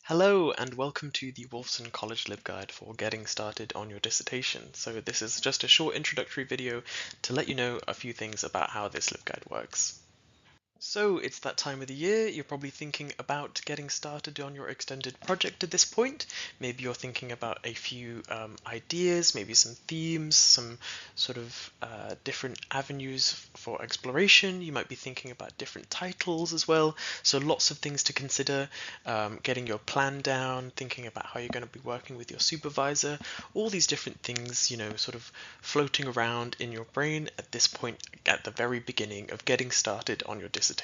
Hello and welcome to the Wolfson College LibGuide for getting started on your dissertation. So this is just a short introductory video to let you know a few things about how this LibGuide works. So it's that time of the year, you're probably thinking about getting started on your extended project at this point. Maybe you're thinking about a few ideas, maybe some themes, some sort of different avenues for exploration. You might be thinking about different titles as well. So lots of things to consider, getting your plan down, thinking about how you're going to be working with your supervisor, all these different things, sort of floating around in your brain at this point at the very beginning of getting started on your dissertation.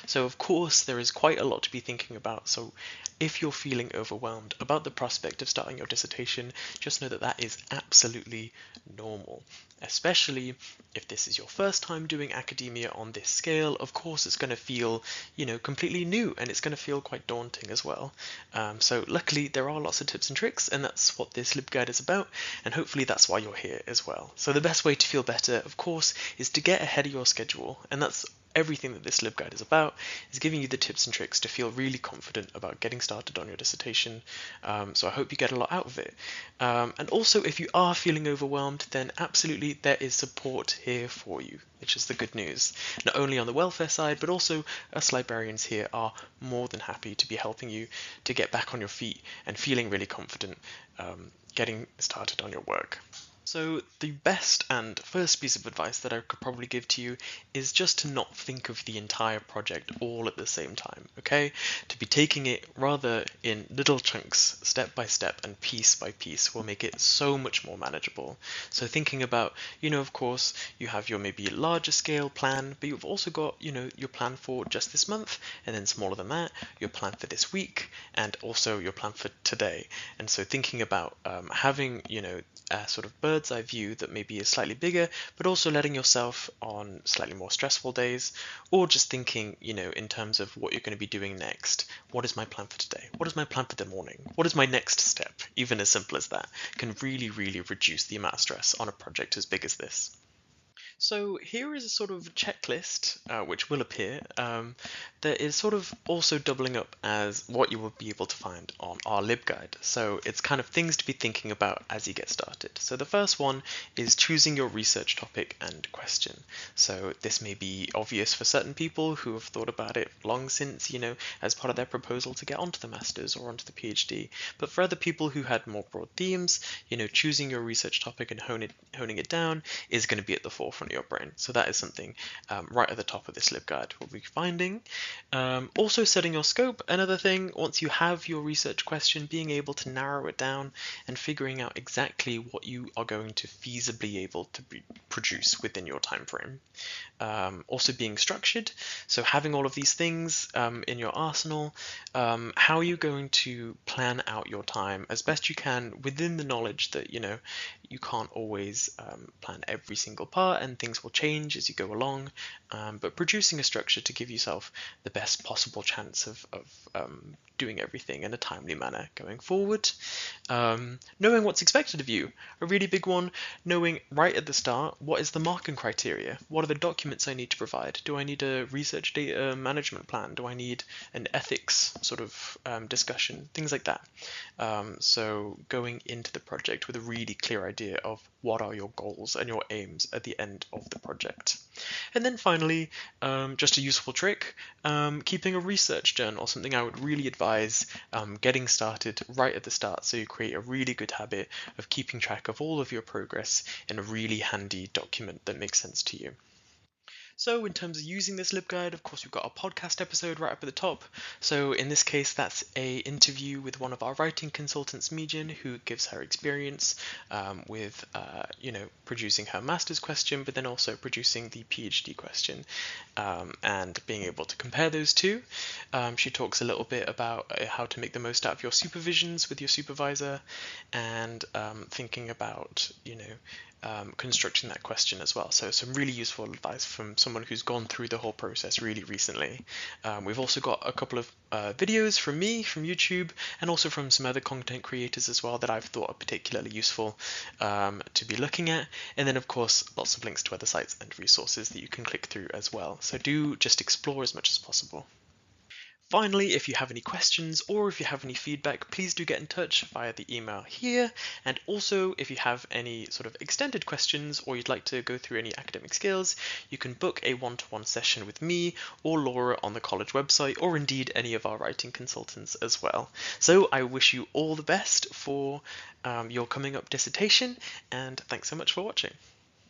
So of course there is quite a lot to be thinking about. So if you're feeling overwhelmed about the prospect of starting your dissertation, just know that that is absolutely normal. Especially if this is your first time doing academia on this scale, of course it's going to feel, completely new, and it's going to feel quite daunting as well. So luckily there are lots of tips and tricks, and that's what this LibGuide is about, and hopefully that's why you're here as well. So the best way to feel better, of course, is to get ahead of your schedule, and that's everything that this LibGuide is about, is giving you the tips and tricks to feel really confident about getting started on your dissertation. So I hope you get a lot out of it. And also, if you are feeling overwhelmed, then absolutely there is support here for you, which is the good news. Not only on the welfare side, but also us librarians here are more than happy to be helping you to get back on your feet and feeling really confident getting started on your work. So the best and first piece of advice that I could probably give to you is just to not think of the entire project all at the same time, okay? To be taking it rather in little chunks, step by step and piece by piece will make it so much more manageable. So thinking about, of course, you have your maybe larger scale plan, but you've also got, your plan for just this month, and then smaller than that, your plan for this week, and also your plan for today. And so thinking about having, a sort of bird's eye view that maybe is slightly bigger, but also letting yourself on slightly more stressful days, or just thinking, in terms of what you're going to be doing next. What is my plan for today? What is my plan for the morning? What is my next step? Even as simple as that can really, really reduce the amount of stress on a project as big as this. So here is a sort of checklist, which will appear, that is sort of also doubling up as what you will be able to find on our LibGuide. So it's kind of things to be thinking about as you get started. So the first one is choosing your research topic and question. So this may be obvious for certain people who have thought about it long since, as part of their proposal to get onto the master's or onto the PhD. But for other people who had more broad themes, choosing your research topic and honing it down is going to be at the forefront of your brain. So that is something right at the top of this LibGuide we'll be finding. Also setting your scope, another thing, once you have your research question, being able to narrow it down and figuring out exactly what you are going to feasibly able to produce within your time frame. Also being structured, so having all of these things in your arsenal. How are you going to plan out your time as best you can within the knowledge that you can't always plan every single part, and things will change as you go along, but producing a structure to give yourself the best possible chance of doing everything in a timely manner going forward. Knowing what's expected of you, a really big one, knowing right at the start what is the marking criteria, what are the documents I need to provide, do I need a research data management plan, do I need an ethics sort of discussion, things like that. So going into the project with a really clear idea of what are your goals and your aims at the end of the project. And then finally, just a useful trick, keeping a research journal, something I would really advise getting started right at the start, so you create a really good habit of keeping track of all of your progress in a really handy document that makes sense to you. So in terms of using this LibGuide, of course, we've got a podcast episode right up at the top. So in this case, that's a interview with one of our writing consultants, Megan, who gives her experience with, producing her master's question, but then also producing the PhD question, and being able to compare those two. She talks a little bit about how to make the most out of your supervisions with your supervisor, and thinking about, constructing that question as well. So some really useful advice from someone who's gone through the whole process really recently. We've also got a couple of videos from me, from YouTube, and also from some other content creators as well that I've thought are particularly useful to be looking at. And then of course, lots of links to other sites and resources that you can click through as well. So do just explore as much as possible. Finally, if you have any questions or if you have any feedback, please do get in touch via the email here. And also, if you have any sort of extended questions or you'd like to go through any academic skills, you can book a one-to-one session with me or Laura on the college website, or indeed any of our writing consultants as well. So I wish you all the best for your coming up dissertation, and thanks so much for watching.